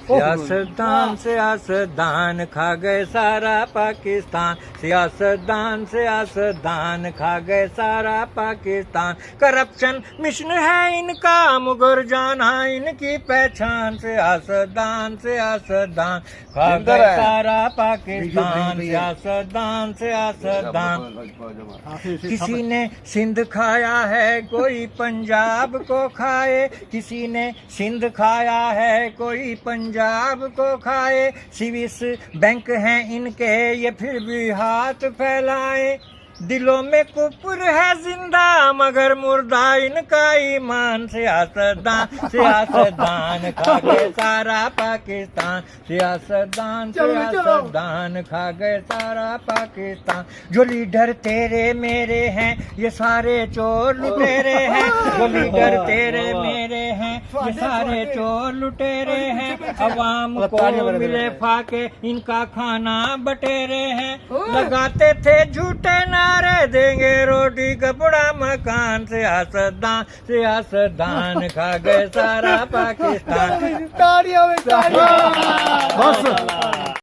सियासतदान सियासतदान खा गए सारा पाकिस्तान, सियासतदान सियासतदान खा गए सारा पाकिस्तान। करप्शन मिशन है इनका, मुगर जाना इनकी पहचान। सियासतदान सियासतदान खा गए सारा पाकिस्तान, सियासतदान सियासतदान। किसी ने सिंध खाया है कोई पंजाब को खाए, किसी ने सिंध खाया है कोई पंजाब को खाए। स्विस बैंक हैं इनके ये फिर भी हाथ फैलाए, दिलों में कुफर है जिंदा मगर मुर्दा इनका ईमान। सियासतदान सियासतदान खा गए सारा पाकिस्तान, सियासतदान सियासतदान खा गए सारा पाकिस्तान। जो लीडर तेरे मेरे हैं ये सारे चोर लुटेरे हैं, जो लीडर तेरे मेरे हैं ये सारे चोर लुटेरे हैं। अवाम को मिले फाके इनका खाना बटेरे हैं, लगाते थे झूठे नारे देंगे रोटी कपड़ा मकान। सियासतदान सियासतदान खा गए सारा पाकिस्तान। तालियां में तालियां।